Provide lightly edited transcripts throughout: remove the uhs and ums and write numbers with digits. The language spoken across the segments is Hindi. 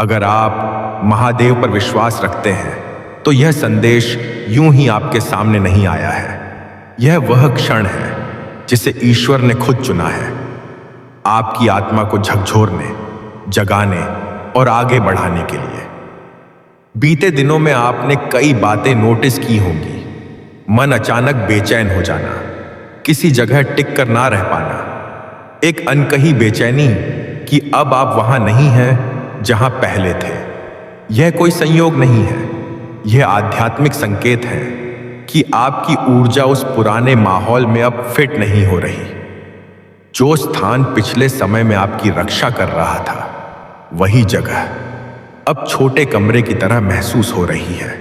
अगर आप महादेव पर विश्वास रखते हैं तो यह संदेश यूं ही आपके सामने नहीं आया है। यह वह क्षण है जिसे ईश्वर ने खुद चुना है, आपकी आत्मा को झकझोरने, जगाने और आगे बढ़ाने के लिए। बीते दिनों में आपने कई बातें नोटिस की होंगी। मन अचानक बेचैन हो जाना, किसी जगह टिक कर ना रह पाना, एक अनकही बेचैनी कि अब आप वहां नहीं हैं जहां पहले थे। यह कोई संयोग नहीं है, यह आध्यात्मिक संकेत है कि आपकी ऊर्जा उस पुराने माहौल में अब फिट नहीं हो रही। जो स्थान पिछले समय में आपकी रक्षा कर रहा था, वही जगह अब छोटे कमरे की तरह महसूस हो रही है।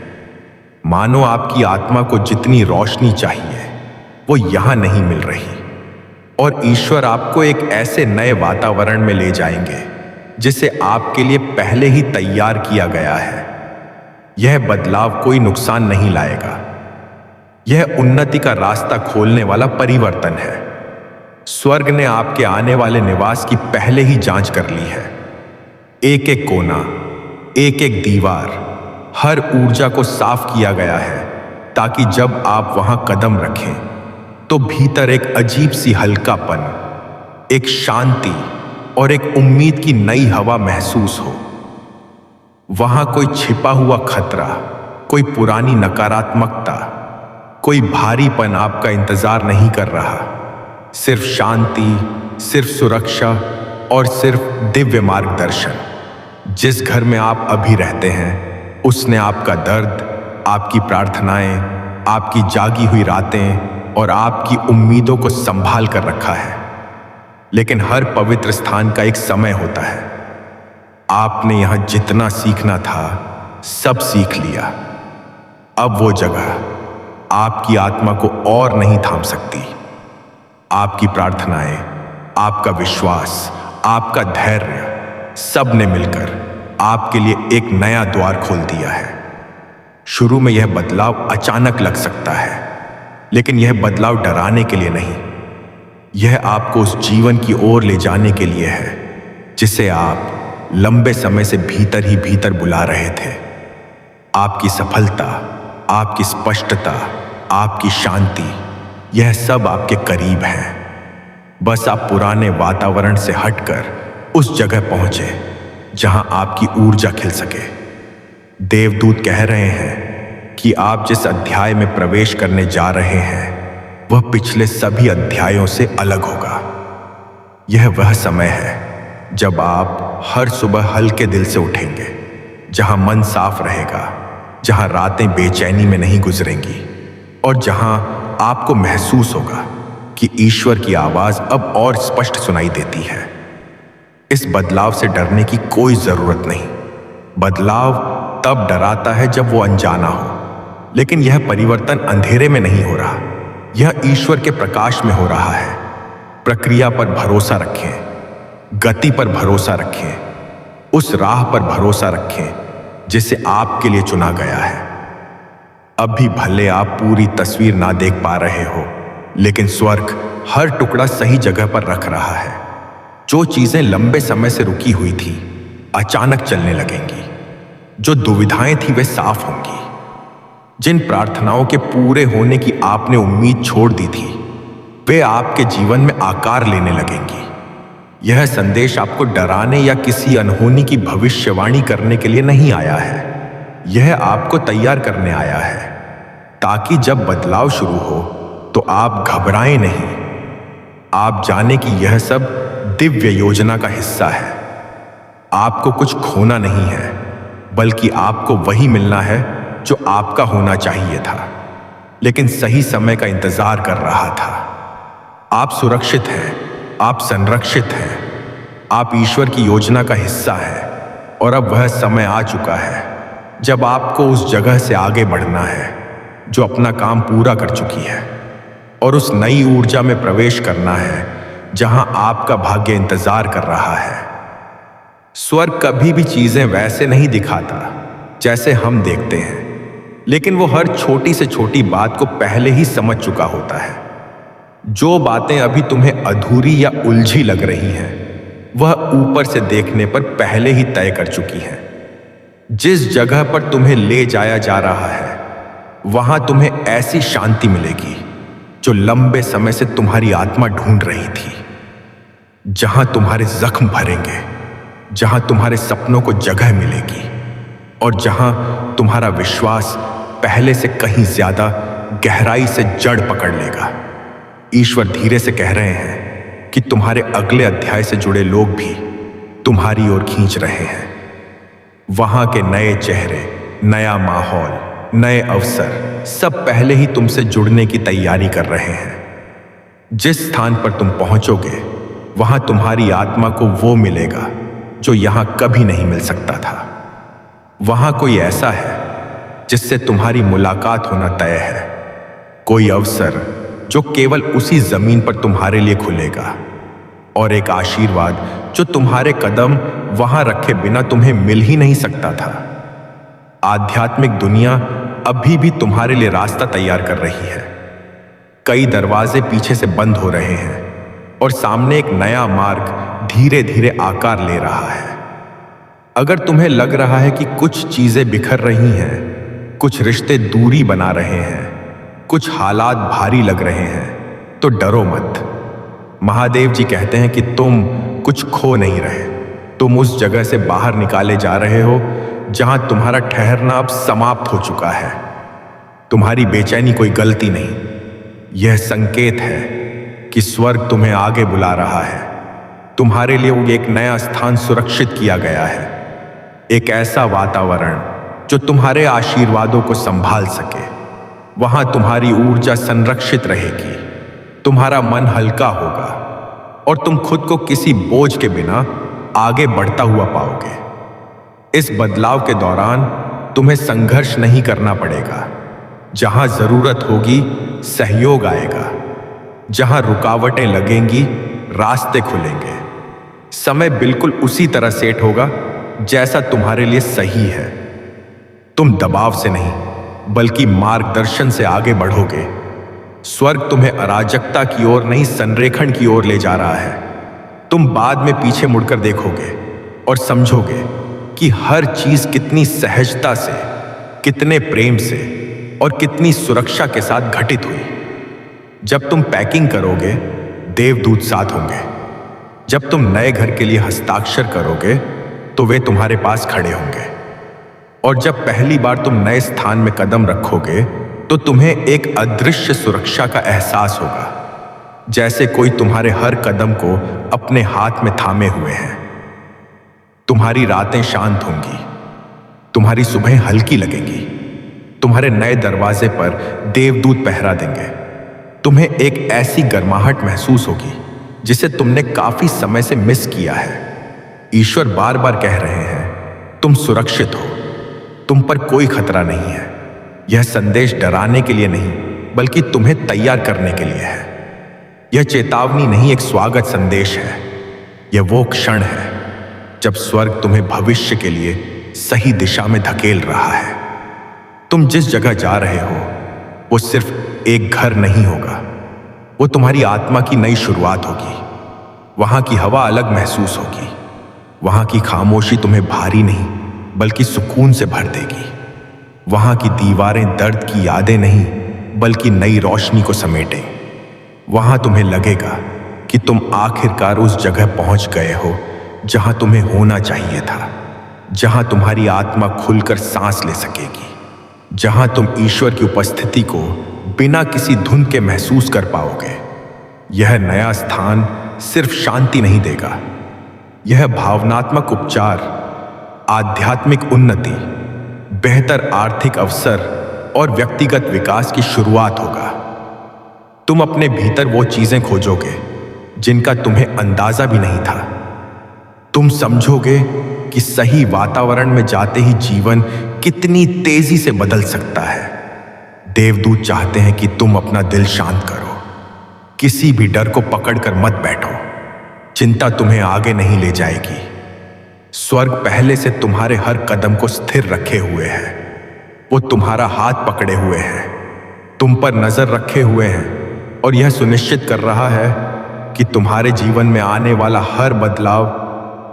मानो आपकी आत्मा को जितनी रोशनी चाहिए वो यहां नहीं मिल रही, और ईश्वर आपको एक ऐसे नए वातावरण में ले जाएंगे जिसे आपके लिए पहले ही तैयार किया गया है। यह बदलाव कोई नुकसान नहीं लाएगा, यह उन्नति का रास्ता खोलने वाला परिवर्तन है। स्वर्ग ने आपके आने वाले निवास की पहले ही जांच कर ली है। एक एक कोना, एक एक दीवार, हर ऊर्जा को साफ किया गया है ताकि जब आप वहां कदम रखें तो भीतर एक अजीब सी हल्कापन, एक शांति और एक उम्मीद की नई हवा महसूस हो। वहां कोई छिपा हुआ खतरा, कोई पुरानी नकारात्मकता, कोई भारीपन आपका इंतजार नहीं कर रहा। सिर्फ शांति, सिर्फ सुरक्षा और सिर्फ दिव्य मार्गदर्शन। जिस घर में आप अभी रहते हैं उसने आपका दर्द, आपकी प्रार्थनाएं, आपकी जागी हुई रातें और आपकी उम्मीदों को संभाल कर रखा है। लेकिन हर पवित्र स्थान का एक समय होता है। आपने यहां जितना सीखना था सब सीख लिया। अब वो जगह आपकी आत्मा को और नहीं थाम सकती। आपकी प्रार्थनाएं, आपका विश्वास, आपका धैर्य, सब ने मिलकर आपके लिए एक नया द्वार खोल दिया है। शुरू में यह बदलाव अचानक लग सकता है, लेकिन यह बदलाव डराने के लिए नहीं, यह आपको उस जीवन की ओर ले जाने के लिए है जिसे आप लंबे समय से भीतर ही भीतर बुला रहे थे। आपकी सफलता, आपकी स्पष्टता, आपकी शांति, यह सब आपके करीब है। बस आप पुराने वातावरण से हटकर उस जगह पहुंचे जहां आपकी ऊर्जा खिल सके। देवदूत कह रहे हैं कि आप जिस अध्याय में प्रवेश करने जा रहे हैं वह पिछले सभी अध्यायों से अलग होगा। यह वह समय है जब आप हर सुबह हल्के दिल से उठेंगे, जहां मन साफ रहेगा, जहां रातें बेचैनी में नहीं गुजरेंगी और जहां आपको महसूस होगा कि ईश्वर की आवाज अब और स्पष्ट सुनाई देती है। इस बदलाव से डरने की कोई जरूरत नहीं। बदलाव तब डराता है जब वो अनजाना हो, लेकिन यह परिवर्तन अंधेरे में नहीं हो रहा, यह ईश्वर के प्रकाश में हो रहा है। प्रक्रिया पर भरोसा रखें, गति पर भरोसा रखें, उस राह पर भरोसा रखें जिसे आपके लिए चुना गया है। अभी भले आप पूरी तस्वीर ना देख पा रहे हो, लेकिन स्वर्ग हर टुकड़ा सही जगह पर रख रहा है। जो चीजें लंबे समय से रुकी हुई थी अचानक चलने लगेंगी। जो दुविधाएं थी वे साफ होंगी। जिन प्रार्थनाओं के पूरे होने की आपने उम्मीद छोड़ दी थी वे आपके जीवन में आकार लेने लगेंगी। यह संदेश आपको डराने या किसी अनहोनी की भविष्यवाणी करने के लिए नहीं आया है, यह आपको तैयार करने आया है ताकि जब बदलाव शुरू हो तो आप घबराएं नहीं। आप जाने कि यह सब दिव्य योजना का हिस्सा है। आपको कुछ खोना नहीं है, बल्कि आपको वही मिलना है जो आपका होना चाहिए था, लेकिन सही समय का इंतजार कर रहा था। आप सुरक्षित हैं, आप संरक्षित हैं, आप ईश्वर की योजना का हिस्सा हैं, और अब वह समय आ चुका है जब आपको उस जगह से आगे बढ़ना है जो अपना काम पूरा कर चुकी है, और उस नई ऊर्जा में प्रवेश करना है जहां आपका भाग्य इंतजार कर रहा है। स्वर्ग कभी भी चीजें वैसे नहीं दिखाता जैसे हम देखते हैं, लेकिन वो हर छोटी से छोटी बात को पहले ही समझ चुका होता है। जो बातें अभी तुम्हें अधूरी या उलझी लग रही हैं, वह ऊपर से देखने पर पहले ही तय कर चुकी हैं। जिस जगह पर तुम्हें ले जाया जा रहा है वहां तुम्हें ऐसी शांति मिलेगी जो लंबे समय से तुम्हारी आत्मा ढूंढ रही थी। जहां तुम्हारे जख्म भरेंगे, जहां तुम्हारे सपनों को जगह मिलेगी और जहां तुम्हारा विश्वास पहले से कहीं ज्यादा गहराई से जड़ पकड़ लेगा। ईश्वर धीरे से कह रहे हैं कि तुम्हारे अगले अध्याय से जुड़े लोग भी तुम्हारी ओर खींच रहे हैं। वहां के नए चेहरे, नया माहौल, नए अवसर सब पहले ही तुमसे जुड़ने की तैयारी कर रहे हैं। जिस स्थान पर तुम पहुंचोगे वहां तुम्हारी आत्मा को वो मिलेगा जो यहां कभी नहीं मिल सकता था। वहां कोई ऐसा है जिससे तुम्हारी मुलाकात होना तय है, कोई अवसर जो केवल उसी जमीन पर तुम्हारे लिए खुलेगा, और एक आशीर्वाद जो तुम्हारे कदम वहां रखे बिना तुम्हें मिल ही नहीं सकता था। आध्यात्मिक दुनिया अभी भी तुम्हारे लिए रास्ता तैयार कर रही है। कई दरवाजे पीछे से बंद हो रहे हैं और सामने एक नया मार्ग धीरे धीरे आकार ले रहा है। अगर तुम्हें लग रहा है कि कुछ चीजें बिखर रही हैं, कुछ रिश्ते दूरी बना रहे हैं, कुछ हालात भारी लग रहे हैं, तो डरो मत। महादेव जी कहते हैं कि तुम कुछ खो नहीं रहे। तुम उस जगह से बाहर निकाले जा रहे हो जहां तुम्हारा ठहरना अब समाप्त हो चुका है। तुम्हारी बेचैनी कोई गलती नहीं, यह संकेत है कि स्वर्ग तुम्हें आगे बुला रहा है। तुम्हारे लिए वो एक नया स्थान सुरक्षित किया गया है, एक ऐसा वातावरण जो तुम्हारे आशीर्वादों को संभाल सके। वहां तुम्हारी ऊर्जा संरक्षित रहेगी, तुम्हारा मन हल्का होगा और तुम खुद को किसी बोझ के बिना आगे बढ़ता हुआ पाओगे। इस बदलाव के दौरान तुम्हें संघर्ष नहीं करना पड़ेगा। जहां जरूरत होगी सहयोग आएगा, जहां रुकावटें लगेंगी रास्ते खुलेंगे। समय बिल्कुल उसी तरह सेट होगा जैसा तुम्हारे लिए सही है। तुम दबाव से नहीं बल्कि मार्गदर्शन से आगे बढ़ोगे। स्वर्ग तुम्हें अराजकता की ओर नहीं, संरेखण की ओर ले जा रहा है। तुम बाद में पीछे मुड़कर देखोगे और समझोगे कि हर चीज कितनी सहजता से, कितने प्रेम से और कितनी सुरक्षा के साथ घटित हुई। जब तुम पैकिंग करोगे, देवदूत साथ होंगे। जब तुम नए घर के लिए हस्ताक्षर करोगे तो वे तुम्हारे पास खड़े होंगे। और जब पहली बार तुम नए स्थान में कदम रखोगे तो तुम्हें एक अदृश्य सुरक्षा का एहसास होगा, जैसे कोई तुम्हारे हर कदम को अपने हाथ में थामे हुए है। तुम्हारी रातें शांत होंगी, तुम्हारी सुबह हल्की लगेंगी। तुम्हारे नए दरवाजे पर देवदूत पहरा देंगे। तुम्हें एक ऐसी गर्माहट महसूस होगी जिसे तुमने काफी समय से मिस किया है। ईश्वर बार बार कह रहे हैं, तुम सुरक्षित हो, तुम पर कोई खतरा नहीं है। यह संदेश डराने के लिए नहीं बल्कि तुम्हें तैयार करने के लिए है। यह चेतावनी नहीं, एक स्वागत संदेश है। यह वो क्षण है जब स्वर्ग तुम्हें भविष्य के लिए सही दिशा में धकेल रहा है। तुम जिस जगह जा रहे हो वो सिर्फ एक घर नहीं होगा, वो तुम्हारी आत्मा की नई शुरुआत होगी। वहां की हवा अलग महसूस होगी, वहां की खामोशी तुम्हें भारी नहीं बल्कि सुकून से भर देगी। वहां की दीवारें दर्द की यादें नहीं बल्कि नई रोशनी को समेटे। वहां तुम्हें लगेगा कि तुम आखिरकार उस जगह पहुंच गए हो जहां तुम्हें होना चाहिए था, जहां तुम्हारी आत्मा खुलकर सांस ले सकेगी, जहां तुम ईश्वर की उपस्थिति को बिना किसी धुन के महसूस कर पाओगे। यह नया स्थान सिर्फ शांति नहीं देगा, यह भावनात्मक उपचार, आध्यात्मिक उन्नति, बेहतर आर्थिक अवसर और व्यक्तिगत विकास की शुरुआत होगा। तुम अपने भीतर वो चीजें खोजोगे जिनका तुम्हें अंदाजा भी नहीं था। तुम समझोगे कि सही वातावरण में जाते ही जीवन कितनी तेजी से बदल सकता है। देवदूत चाहते हैं कि तुम अपना दिल शांत करो, किसी भी डर को पकड़कर मत बैठो। चिंता तुम्हें आगे नहीं ले जाएगी। स्वर्ग पहले से तुम्हारे हर कदम को स्थिर रखे हुए है। वो तुम्हारा हाथ पकड़े हुए है, तुम पर नजर रखे हुए हैं और यह सुनिश्चित कर रहा है कि तुम्हारे जीवन में आने वाला हर बदलाव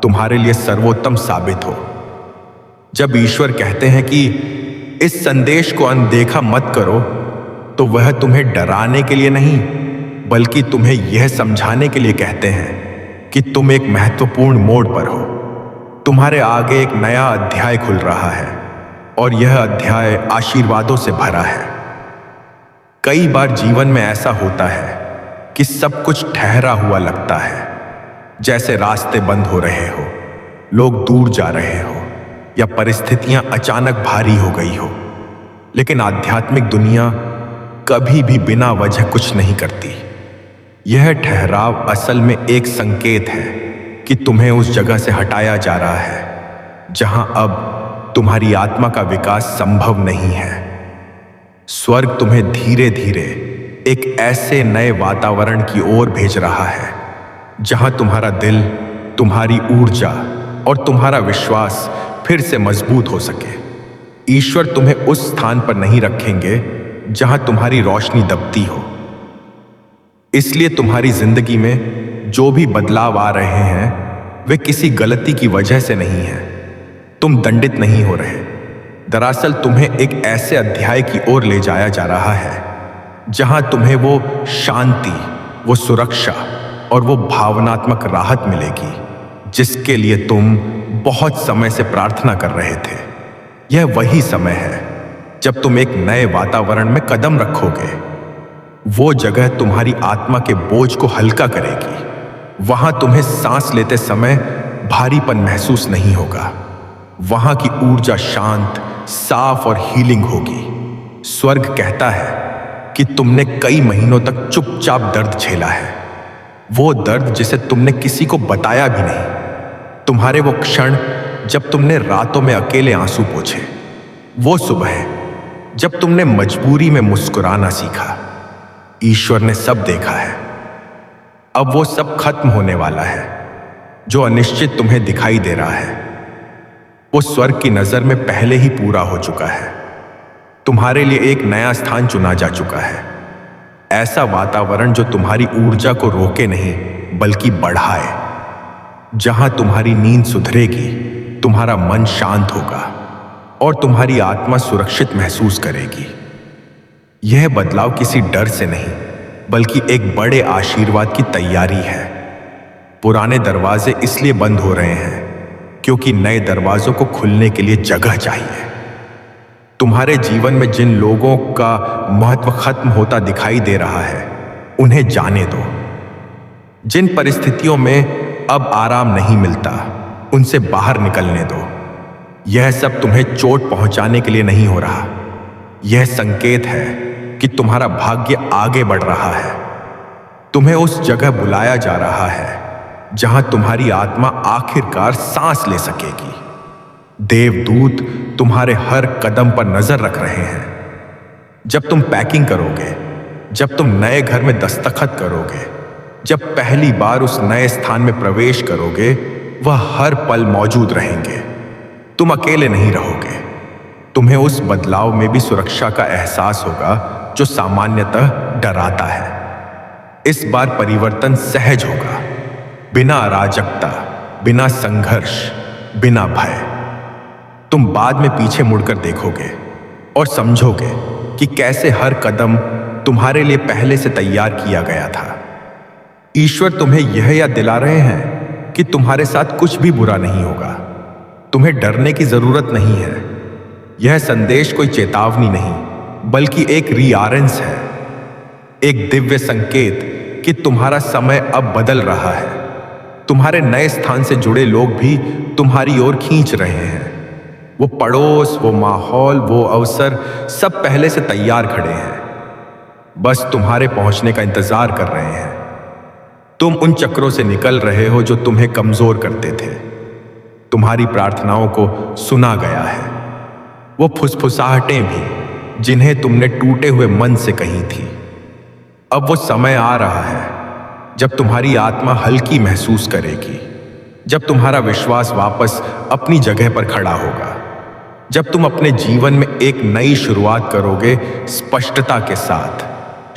तुम्हारे लिए सर्वोत्तम साबित हो। जब ईश्वर कहते हैं कि इस संदेश को अनदेखा मत करो, तो वह तुम्हें डराने के लिए नहीं, बल्कि तुम्हें यह समझाने के लिए कहते हैं कि तुम एक महत्वपूर्ण मोड़ पर हो। तुम्हारे आगे एक नया अध्याय खुल रहा है और यह अध्याय आशीर्वादों से भरा है। कई बार जीवन में ऐसा होता है कि सब कुछ ठहरा हुआ लगता है, जैसे रास्ते बंद हो रहे हो, लोग दूर जा रहे हो या परिस्थितियां अचानक भारी हो गई हो। लेकिन आध्यात्मिक दुनिया कभी भी बिना वजह कुछ नहीं करती। यह ठहराव असल में एक संकेत है कि तुम्हें उस जगह से हटाया जा रहा है जहां अब तुम्हारी आत्मा का विकास संभव नहीं है। स्वर्ग तुम्हें धीरे धीरे एक ऐसे नए वातावरण की ओर भेज रहा है जहां तुम्हारा दिल, तुम्हारी ऊर्जा और तुम्हारा विश्वास फिर से मजबूत हो सके। ईश्वर तुम्हें उस स्थान पर नहीं रखेंगे जहां तुम्हारी रोशनी दबती हो। इसलिए तुम्हारी जिंदगी में जो भी बदलाव आ रहे हैं वे किसी गलती की वजह से नहीं है। तुम दंडित नहीं हो रहे। दरअसल तुम्हें एक ऐसे अध्याय की ओर ले जाया जा रहा है जहां तुम्हें वो शांति, वो सुरक्षा और वो भावनात्मक राहत मिलेगी जिसके लिए तुम बहुत समय से प्रार्थना कर रहे थे। यह वही समय है जब तुम एक नए वातावरण में कदम रखोगे। वो जगह तुम्हारी आत्मा के बोझ को हल्का करेगी। वहां तुम्हें सांस लेते समय भारीपन महसूस नहीं होगा। वहां की ऊर्जा शांत, साफ और हीलिंग होगी। स्वर्ग कहता है कि तुमने कई महीनों तक चुपचाप दर्द झेला है, वो दर्द जिसे तुमने किसी को बताया भी नहीं। तुम्हारे वो क्षण जब तुमने रातों में अकेले आंसू पोंछे, वो सुबह जब तुमने मजबूरी में मुस्कुराना सीखा। ईश्वर ने सब देखा है। अब वो सब खत्म होने वाला है। जो अनिश्चित तुम्हें दिखाई दे रहा है वो स्वर्ग की नजर में पहले ही पूरा हो चुका है। तुम्हारे लिए एक नया स्थान चुना जा चुका है, ऐसा वातावरण जो तुम्हारी ऊर्जा को रोके नहीं बल्कि बढ़ाए, जहां तुम्हारी नींद सुधरेगी, तुम्हारा मन शांत होगा और तुम्हारी आत्मा सुरक्षित महसूस करेगी। यह बदलाव किसी डर से नहीं बल्कि एक बड़े आशीर्वाद की तैयारी है। पुराने दरवाजे इसलिए बंद हो रहे हैं क्योंकि नए दरवाजों को खुलने के लिए जगह चाहिए। तुम्हारे जीवन में जिन लोगों का महत्व खत्म होता दिखाई दे रहा है उन्हें जाने दो। जिन परिस्थितियों में अब आराम नहीं मिलता उनसे बाहर निकलने दो। यह सब तुम्हें चोट पहुंचाने के लिए नहीं हो रहा। यह संकेत है कि तुम्हारा भाग्य आगे बढ़ रहा है। तुम्हें उस जगह बुलाया जा रहा है जहां तुम्हारी आत्मा आखिरकार सांस ले सकेगी। देवदूत तुम्हारे हर कदम पर नजर रख रहे हैं। जब तुम पैकिंग करोगे, जब तुम नए घर में दस्तखत करोगे, जब पहली बार उस नए स्थान में प्रवेश करोगे, वह हर पल मौजूद रहेंगे। तुम अकेले नहीं रहोगे। तुम्हें उस बदलाव में भी सुरक्षा का एहसास होगा जो सामान्यतः डराता है। इस बार परिवर्तन सहज होगा, बिना अराजकता, बिना संघर्ष, बिना भय। तुम बाद में पीछे मुड़कर देखोगे और समझोगे कि कैसे हर कदम तुम्हारे लिए पहले से तैयार किया गया था। ईश्वर तुम्हें यह याद दिला रहे हैं कि तुम्हारे साथ कुछ भी बुरा नहीं होगा। तुम्हें डरने की जरूरत नहीं है। यह संदेश कोई चेतावनी नहीं बल्कि एक रीऑरेंस है, एक दिव्य संकेत कि तुम्हारा समय अब बदल रहा है। तुम्हारे नए स्थान से जुड़े लोग भी तुम्हारी ओर खींच रहे हैं। वो पड़ोस, वो माहौल, वो अवसर सब पहले से तैयार खड़े हैं, बस तुम्हारे पहुंचने का इंतजार कर रहे हैं। तुम उन चक्रों से निकल रहे हो जो तुम्हें कमजोर करते थे। तुम्हारी प्रार्थनाओं को सुना गया है। वो फुसफुसाहटें भी जिन्हें तुमने टूटे हुए मन से कही थी। अब वो समय आ रहा है जब तुम्हारी आत्मा हल्की महसूस करेगी, जब तुम्हारा विश्वास वापस अपनी जगह पर खड़ा होगा, जब तुम अपने जीवन में एक नई शुरुआत करोगे, स्पष्टता के साथ,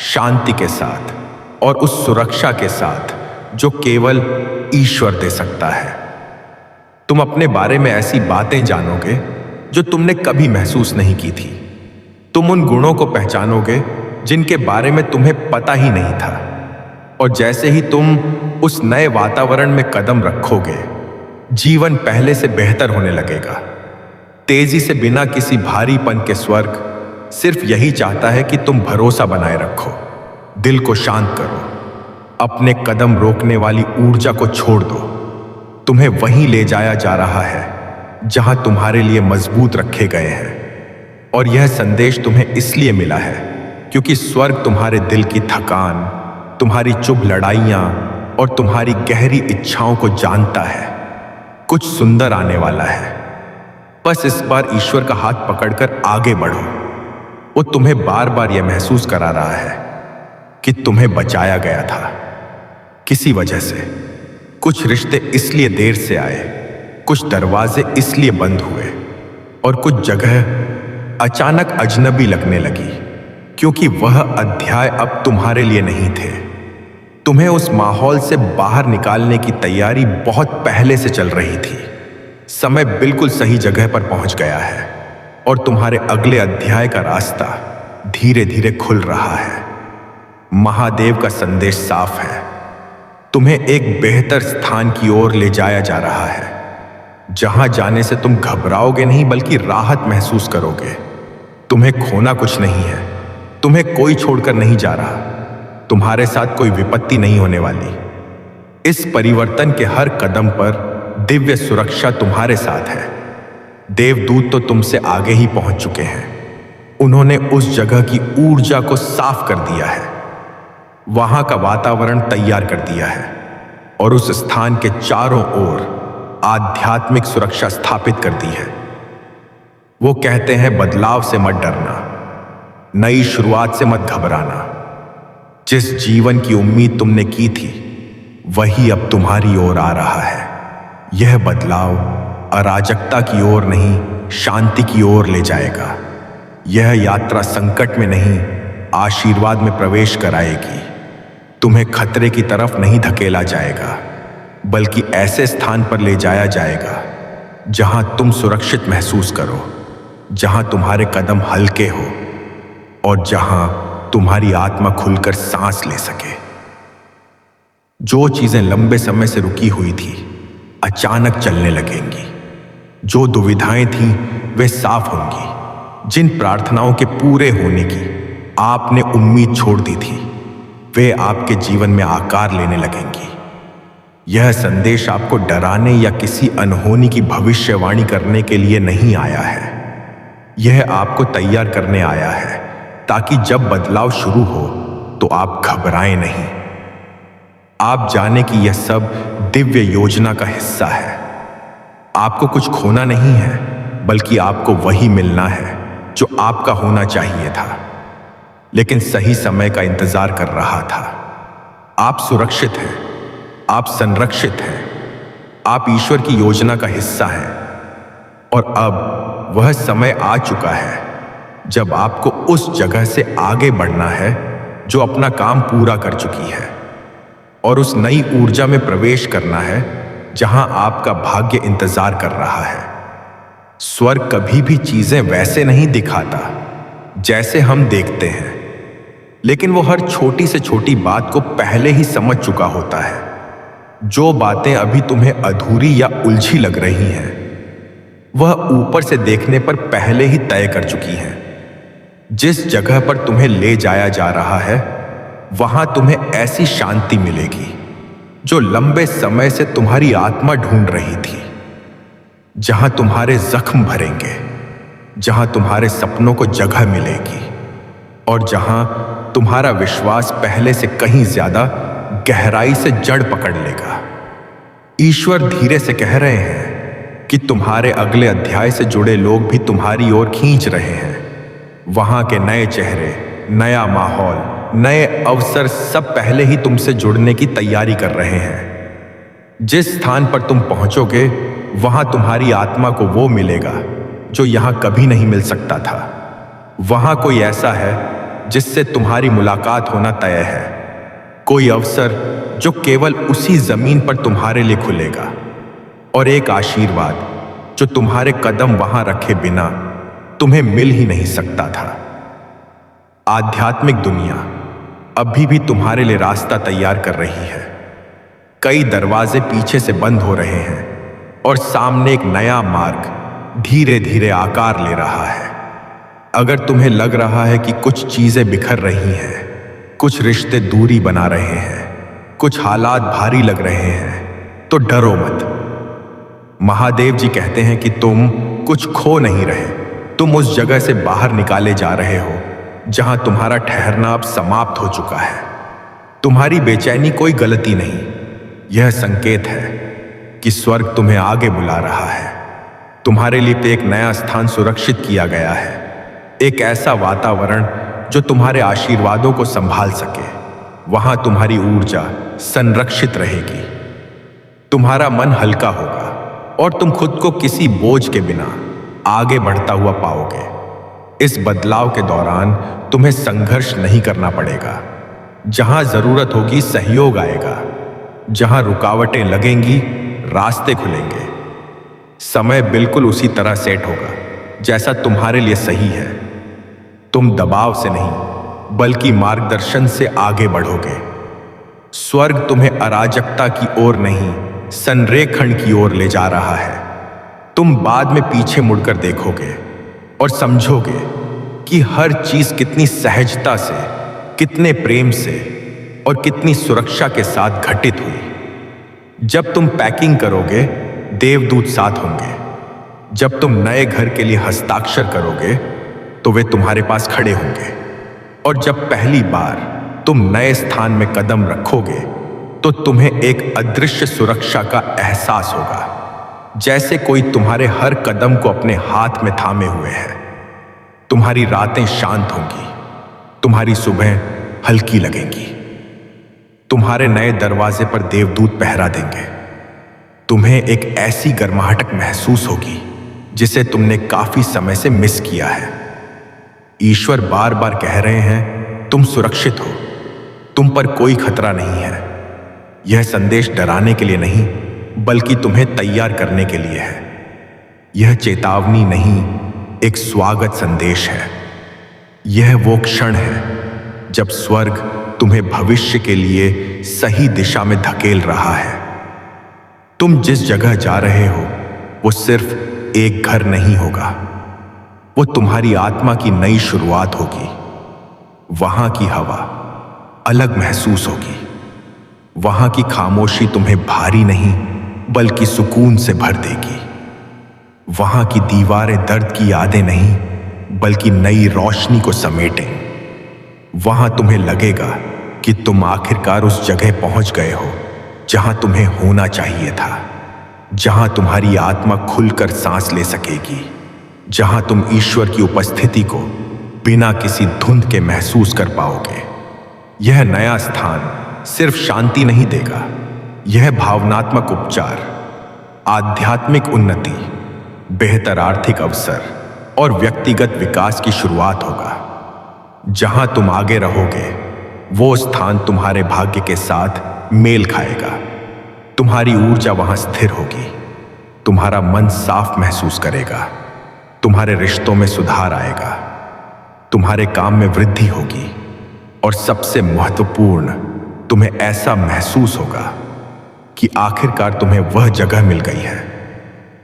शांति के साथ और उस सुरक्षा के साथ जो केवल ईश्वर दे सकता है। तुम अपने बारे में ऐसी बातें जानोगे जो तुमने कभी महसूस नहीं की थी। तुम उन गुणों को पहचानोगे जिनके बारे में तुम्हें पता ही नहीं था। और जैसे ही तुम उस नए वातावरण में कदम रखोगे, जीवन पहले से बेहतर होने लगेगा। तेजी से, बिना किसी भारीपन के, स्वर्ग सिर्फ यही चाहता है कि तुम भरोसा बनाए रखो, दिल को शांत करो, अपने कदम रोकने वाली ऊर्जा को छोड़ दो। तुम्हें वहीं ले जाया जा रहा है जहां तुम्हारे लिए मजबूत रखे गए हैं। और यह संदेश तुम्हें इसलिए मिला है क्योंकि स्वर्ग तुम्हारे दिल की थकान, तुम्हारी चुभ लड़ाइयां और तुम्हारी गहरी इच्छाओं को जानता है। कुछ सुंदर आने वाला है। बस इस बार ईश्वर का हाथ पकड़कर आगे बढ़ो। वो तुम्हें बार बार यह महसूस करा रहा है कि तुम्हें बचाया गया था किसी वजह से। कुछ रिश्ते इसलिए देर से आए, कुछ दरवाजे इसलिए बंद हुए, और कुछ जगह अचानक अजनबी लगने लगी क्योंकि वह अध्याय अब तुम्हारे लिए नहीं थे। तुम्हें उस माहौल से बाहर निकालने की तैयारी बहुत पहले से चल रही थी। समय बिल्कुल सही जगह पर पहुंच गया है और तुम्हारे अगले अध्याय का रास्ता धीरे धीरे खुल रहा है। महादेव का संदेश साफ है। तुम्हें एक बेहतर स्थान की ओर ले जाया जा रहा है, जहां जाने से तुम घबराओगे नहीं बल्कि राहत महसूस करोगे। तुम्हें खोना कुछ नहीं है, तुम्हें कोई छोड़कर नहीं जा रहा, तुम्हारे साथ कोई विपत्ति नहीं होने वाली। इस परिवर्तन के हर कदम पर दिव्य सुरक्षा तुम्हारे साथ है। देवदूत तो तुमसे आगे ही पहुंच चुके हैं। उन्होंने उस जगह की ऊर्जा को साफ कर दिया है, वहां का वातावरण तैयार कर दिया है और उस स्थान के चारों ओर आध्यात्मिक सुरक्षा स्थापित कर दी है। वो कहते हैं, बदलाव से मत डरना, नई शुरुआत से मत घबराना। जिस जीवन की उम्मीद तुमने की थी वही अब तुम्हारी ओर आ रहा है। यह बदलाव अराजकता की ओर नहीं, शांति की ओर ले जाएगा। यह यात्रा संकट में नहीं, आशीर्वाद में प्रवेश कराएगी। तुम्हें खतरे की तरफ नहीं धकेला जाएगा, बल्कि ऐसे स्थान पर ले जाया जाएगा जहां तुम सुरक्षित महसूस करो, जहां तुम्हारे कदम हल्के हो और जहां तुम्हारी आत्मा खुलकर सांस ले सके। जो चीजें लंबे समय से रुकी हुई थी अचानक चलने लगेंगी। जो दुविधाएं थीं वे साफ होंगी। जिन प्रार्थनाओं के पूरे होने की आपने उम्मीद छोड़ दी थी वे आपके जीवन में आकार लेने लगेंगी। यह संदेश आपको डराने या किसी अनहोनी की भविष्यवाणी करने के लिए नहीं आया है। यह आपको तैयार करने आया है ताकि जब बदलाव शुरू हो तो आप घबराएं नहीं। आप जाने कि यह सब दिव्य योजना का हिस्सा है। आपको कुछ खोना नहीं है, बल्कि आपको वही मिलना है जो आपका होना चाहिए था, लेकिन सही समय का इंतजार कर रहा था। आप सुरक्षित हैं, आप संरक्षित हैं, आप ईश्वर की योजना का हिस्सा हैं। और अब वह समय आ चुका है जब आपको उस जगह से आगे बढ़ना है जो अपना काम पूरा कर चुकी है, और उस नई ऊर्जा में प्रवेश करना है जहां आपका भाग्य इंतजार कर रहा है। स्वर्ग कभी भी चीजें वैसे नहीं दिखाता जैसे हम देखते हैं, लेकिन वो हर छोटी से छोटी बात को पहले ही समझ चुका होता है। जो बातें अभी तुम्हें अधूरी या उलझी लग रही हैं, वह ऊपर से देखने पर पहले ही तय कर चुकी हैं। जिस जगह पर तुम्हें ले जाया जा रहा है वहां तुम्हें ऐसी शांति मिलेगी जो लंबे समय से तुम्हारी आत्मा ढूंढ रही थी, जहां तुम्हारे जख्म भरेंगे, जहां तुम्हारे सपनों को जगह मिलेगी और जहां तुम्हारा विश्वास पहले से कहीं ज्यादा गहराई से जड़ पकड़ लेगा। ईश्वर धीरे से कह रहे हैं कि तुम्हारे अगले अध्याय से जुड़े लोग भी तुम्हारी ओर खींच रहे हैं। वहां के नए चेहरे, नया माहौल, नए अवसर सब पहले ही तुमसे जुड़ने की तैयारी कर रहे हैं। जिस स्थान पर तुम पहुंचोगे वहां तुम्हारी आत्मा को वो मिलेगा जो यहां कभी नहीं मिल सकता था। वहां कोई ऐसा है जिससे तुम्हारी मुलाकात होना तय है, कोई अवसर जो केवल उसी जमीन पर तुम्हारे लिए खुलेगा, और एक आशीर्वाद जो तुम्हारे कदम वहां रखे बिना तुम्हें मिल ही नहीं सकता था। आध्यात्मिक दुनिया अभी भी तुम्हारे लिए रास्ता तैयार कर रही है। कई दरवाजे पीछे से बंद हो रहे हैं और सामने एक नया मार्ग धीरे धीरे आकार ले रहा है। अगर तुम्हें लग रहा है कि कुछ चीजें बिखर रही हैं, कुछ रिश्ते दूरी बना रहे हैं, कुछ हालात भारी लग रहे हैं, तो डरो मत। महादेव जी कहते हैं कि तुम कुछ खो नहीं रहे, तुम उस जगह से बाहर निकाले जा रहे हो जहां तुम्हारा ठहरना अब समाप्त हो चुका है। तुम्हारी बेचैनी कोई गलती नहीं, यह संकेत है कि स्वर्ग तुम्हें आगे बुला रहा है। तुम्हारे लिए एक नया स्थान सुरक्षित किया गया है, एक ऐसा वातावरण जो तुम्हारे आशीर्वादों को संभाल सके। वहां तुम्हारी ऊर्जा संरक्षित रहेगी, तुम्हारा मन हल्का होगा और तुम खुद को किसी बोझ के बिना आगे बढ़ता हुआ पाओगे। इस बदलाव के दौरान तुम्हें संघर्ष नहीं करना पड़ेगा। जहां जरूरत होगी सहयोग आएगा, जहां रुकावटें लगेंगी रास्ते खुलेंगे। समय बिल्कुल उसी तरह सेट होगा जैसा तुम्हारे लिए सही है। तुम दबाव से नहीं बल्कि मार्गदर्शन से आगे बढ़ोगे। स्वर्ग तुम्हें अराजकता की ओर नहीं, संरेखण की ओर ले जा रहा है। तुम बाद में पीछे मुड़कर देखोगे और समझोगे कि हर चीज कितनी सहजता से, कितने प्रेम से और कितनी सुरक्षा के साथ घटित हुई। जब तुम पैकिंग करोगे, देवदूत साथ होंगे। जब तुम नए घर के लिए हस्ताक्षर करोगे तो वे तुम्हारे पास खड़े होंगे। और जब पहली बार तुम नए स्थान में कदम रखोगे तो तुम्हें एक अदृश्य सुरक्षा का एहसास होगा, जैसे कोई तुम्हारे हर कदम को अपने हाथ में थामे हुए है। तुम्हारी रातें शांत होंगी, तुम्हारी सुबह हल्की लगेंगी। तुम्हारे नए दरवाजे पर देवदूत पहरा देंगे। तुम्हें एक ऐसी गर्माहट महसूस होगी जिसे तुमने काफी समय से मिस किया है। ईश्वर बार बार कह रहे हैं, तुम सुरक्षित हो, तुम पर कोई खतरा नहीं है। यह संदेश डराने के लिए नहीं बल्कि तुम्हें तैयार करने के लिए है। यह चेतावनी नहीं, एक स्वागत संदेश है। यह वो क्षण है जब स्वर्ग तुम्हें भविष्य के लिए सही दिशा में धकेल रहा है। तुम जिस जगह जा रहे हो वो सिर्फ एक घर नहीं होगा, वो तुम्हारी आत्मा की नई शुरुआत होगी। वहां की हवा अलग महसूस होगी। वहां की खामोशी तुम्हें भारी नहीं बल्कि सुकून से भर देगी। वहां की दीवारें दर्द की यादें नहीं बल्कि नई रोशनी को समेटें। वहां तुम्हें लगेगा कि तुम आखिरकार उस जगह पहुंच गए हो जहां तुम्हें होना चाहिए था, जहां तुम्हारी आत्मा खुलकर सांस ले सकेगी, जहां तुम ईश्वर की उपस्थिति को बिना किसी धुंध के महसूस कर पाओगे। यह नया स्थान सिर्फ शांति नहीं देगा, यह भावनात्मक उपचार, आध्यात्मिक उन्नति, बेहतर आर्थिक अवसर और व्यक्तिगत विकास की शुरुआत होगा। जहां तुम आगे रहोगे वो स्थान तुम्हारे भाग्य के साथ मेल खाएगा। तुम्हारी ऊर्जा वहां स्थिर होगी, तुम्हारा मन साफ महसूस करेगा, तुम्हारे रिश्तों में सुधार आएगा, तुम्हारे काम में वृद्धि होगी और सबसे महत्वपूर्ण, तुम्हें ऐसा महसूस होगा कि आखिरकार तुम्हें वह जगह मिल गई है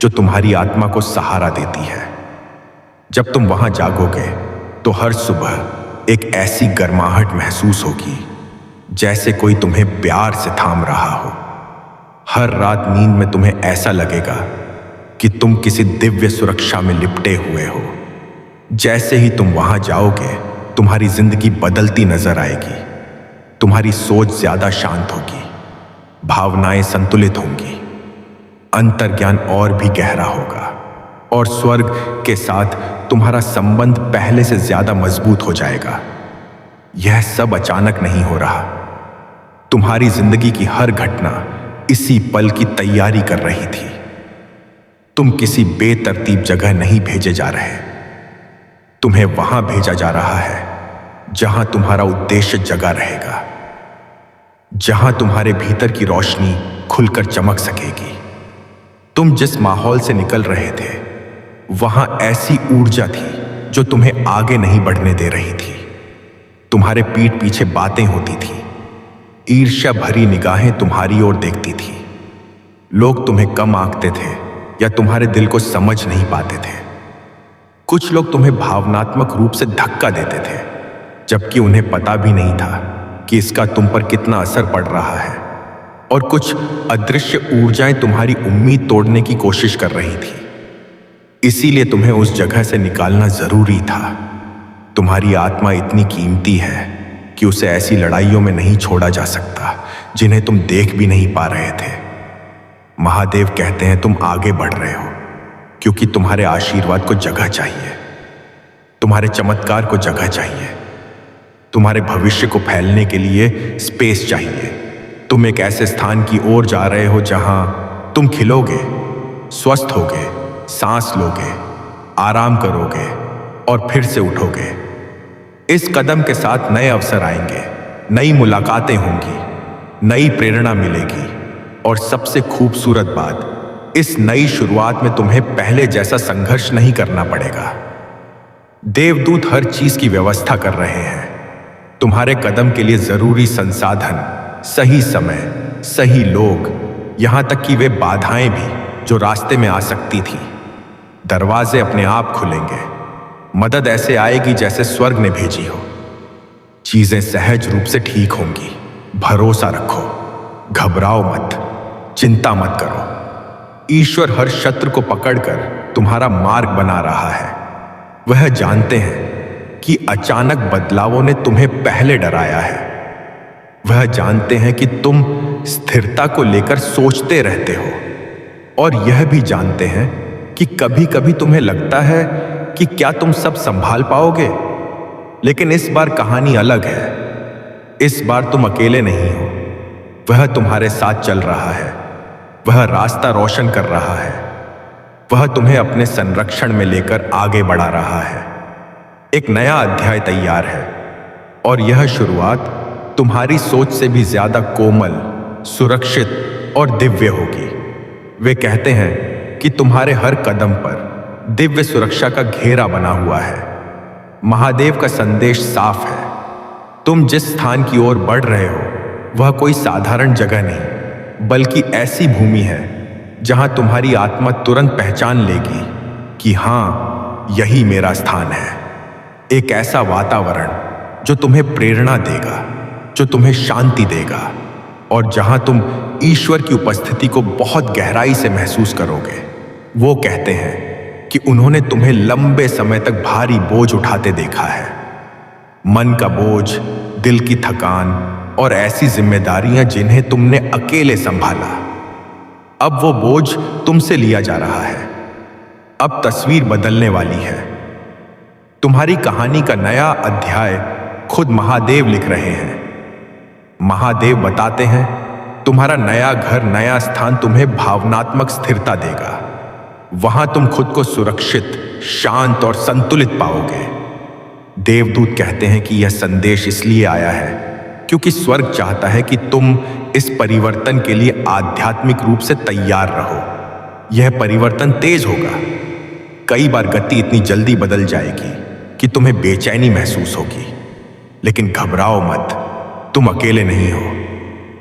जो तुम्हारी आत्मा को सहारा देती है। जब तुम वहां जागोगे तो हर सुबह एक ऐसी गर्माहट महसूस होगी जैसे कोई तुम्हें प्यार से थाम रहा हो। हर रात नींद में तुम्हें ऐसा लगेगा कि तुम किसी दिव्य सुरक्षा में लिपटे हुए हो। जैसे ही तुम वहां जाओगे तुम्हारी जिंदगी बदलती नजर आएगी। तुम्हारी सोच ज्यादा शांत होगी, भावनाएं संतुलित होंगी, अंतर्ज्ञान और भी गहरा होगा और स्वर्ग के साथ तुम्हारा संबंध पहले से ज्यादा मजबूत हो जाएगा। यह सब अचानक नहीं हो रहा, तुम्हारी जिंदगी की हर घटना इसी पल की तैयारी कर रही थी। तुम किसी बेतरतीब जगह नहीं भेजे जा रहे, तुम्हें वहां भेजा जा रहा है जहां तुम्हारा उद्देश्य जगा रहेगा, जहां तुम्हारे भीतर की रोशनी खुलकर चमक सकेगी। तुम जिस माहौल से निकल रहे थे वहां ऐसी ऊर्जा थी जो तुम्हें आगे नहीं बढ़ने दे रही थी। तुम्हारे पीठ पीछे बातें होती थी, ईर्ष्या भरी निगाहें तुम्हारी ओर देखती थी। लोग तुम्हें कम आंकते थे या तुम्हारे दिल को समझ नहीं पाते थे। कुछ लोग तुम्हें भावनात्मक रूप से धक्का देते थे, जबकि उन्हें पता भी नहीं था कि इसका तुम पर कितना असर पड़ रहा है। और कुछ अदृश्य ऊर्जाएं तुम्हारी उम्मीद तोड़ने की कोशिश कर रही थी। इसीलिए तुम्हें उस जगह से निकालना जरूरी था। तुम्हारी आत्मा इतनी कीमती है कि उसे ऐसी लड़ाइयों में नहीं छोड़ा जा सकता जिन्हें तुम देख भी नहीं पा रहे थे। महादेव कहते हैं तुम आगे बढ़ रहे हो क्योंकि तुम्हारे आशीर्वाद को जगह चाहिए, तुम्हारे चमत्कार को जगह चाहिए, तुम्हारे भविष्य को फैलने के लिए स्पेस चाहिए। तुम एक ऐसे स्थान की ओर जा रहे हो जहां तुम खिलोगे, स्वस्थ होगे, सांस लोगे, आराम करोगे और फिर से उठोगे। इस कदम के साथ नए अवसर आएंगे, नई मुलाकातें होंगी, नई प्रेरणा मिलेगी और सबसे खूबसूरत बात, इस नई शुरुआत में तुम्हें पहले जैसा संघर्ष नहीं करना पड़ेगा। देवदूत हर चीज की व्यवस्था कर रहे हैं। तुम्हारे कदम के लिए जरूरी संसाधन, सही समय, सही लोग, यहां तक कि वे बाधाएं भी जो रास्ते में आ सकती थी। दरवाजे अपने आप खुलेंगे, मदद ऐसे आएगी जैसे स्वर्ग ने भेजी हो। चीजें सहज रूप से ठीक होंगी। भरोसा रखो, घबराओ मत, चिंता मत करो। ईश्वर हर शत्रु को पकड़कर तुम्हारा मार्ग बना रहा है। वह जानते हैं कि अचानक बदलावों ने तुम्हें पहले डराया है। वह जानते हैं कि तुम स्थिरता को लेकर सोचते रहते हो और यह भी जानते हैं कि कभी कभी तुम्हें लगता है कि क्या तुम सब संभाल पाओगे। लेकिन इस बार कहानी अलग है। इस बार तुम अकेले नहीं हो। वह तुम्हारे साथ चल रहा है। वह रास्ता रोशन कर रहा है। वह तुम्हें अपने संरक्षण में लेकर आगे बढ़ा रहा है। एक नया अध्याय तैयार है और यह शुरुआत तुम्हारी सोच से भी ज्यादा कोमल, सुरक्षित और दिव्य होगी। वे कहते हैं कि तुम्हारे हर कदम पर दिव्य सुरक्षा का घेरा बना हुआ है। महादेव का संदेश साफ है। तुम जिस स्थान की ओर बढ़ रहे हो वह कोई साधारण जगह नहीं, बल्कि ऐसी भूमि है जहां तुम्हारी आत्मा तुरंत पहचान लेगी कि हां, यही मेरा स्थान है। एक ऐसा वातावरण जो तुम्हें प्रेरणा देगा, जो तुम्हें शांति देगा और जहां तुम ईश्वर की उपस्थिति को बहुत गहराई से महसूस करोगे। वो कहते हैं कि उन्होंने तुम्हें लंबे समय तक भारी बोझ उठाते देखा है। मन का बोझ, दिल की थकान और ऐसी जिम्मेदारियां जिन्हें तुमने अकेले संभाला। अब वो बोझ तुमसे लिया जा रहा है। अब तस्वीर बदलने वाली है। तुम्हारी कहानी का नया अध्याय खुद महादेव लिख रहे हैं। महादेव बताते हैं तुम्हारा नया घर, नया स्थान तुम्हें भावनात्मक स्थिरता देगा। वहां तुम खुद को सुरक्षित, शांत और संतुलित पाओगे। देवदूत कहते हैं कि यह संदेश इसलिए आया है क्योंकि स्वर्ग चाहता है कि तुम इस परिवर्तन के लिए आध्यात्मिक रूप से तैयार रहो। यह परिवर्तन तेज होगा। कई बार गति इतनी जल्दी बदल जाएगी कि तुम्हें बेचैनी महसूस होगी। लेकिन घबराओ मत, तुम अकेले नहीं हो।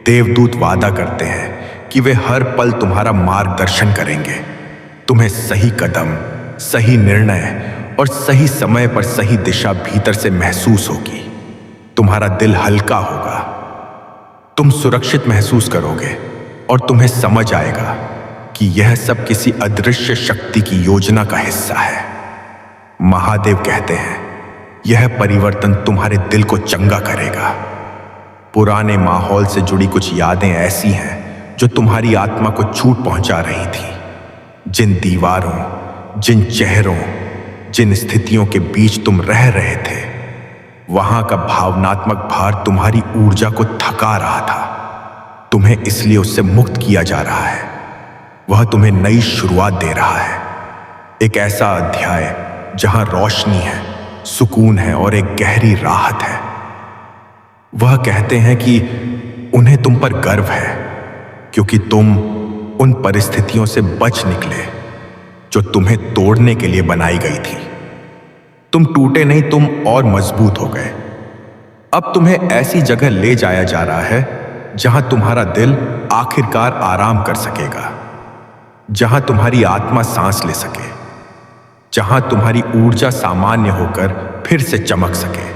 देवदूत वादा करते हैं कि वे हर पल तुम्हारा मार्गदर्शन करेंगे। तुम्हें सही कदम, सही निर्णय और सही समय पर सही दिशा भीतर से महसूस होगी। तुम्हारा दिल हल्का होगा, तुम सुरक्षित महसूस करोगे और तुम्हें समझ आएगा कि यह सब किसी अदृश्य शक्ति की योजना का हिस्सा है। महादेव कहते हैं यह परिवर्तन तुम्हारे दिल को चंगा करेगा। पुराने माहौल से जुड़ी कुछ यादें ऐसी हैं जो तुम्हारी आत्मा को चोट पहुंचा रही थी। जिन दीवारों, जिन चेहरों, जिन स्थितियों के बीच तुम रह रहे थे, वहां का भावनात्मक भार तुम्हारी ऊर्जा को थका रहा था। तुम्हें इसलिए उससे मुक्त किया जा रहा है। वह तुम्हें नई शुरुआत दे रहा है। एक ऐसा अध्याय जहां रोशनी है, सुकून है और एक गहरी राहत है। वह कहते हैं कि उन्हें तुम पर गर्व है क्योंकि तुम उन परिस्थितियों से बच निकले जो तुम्हें तोड़ने के लिए बनाई गई थी। तुम टूटे नहीं, तुम और मजबूत हो गए। अब तुम्हें ऐसी जगह ले जाया जा रहा है जहां तुम्हारा दिल आखिरकार आराम कर सकेगा, जहां तुम्हारी आत्मा सांस ले सके, जहां तुम्हारी ऊर्जा सामान्य होकर फिर से चमक सके।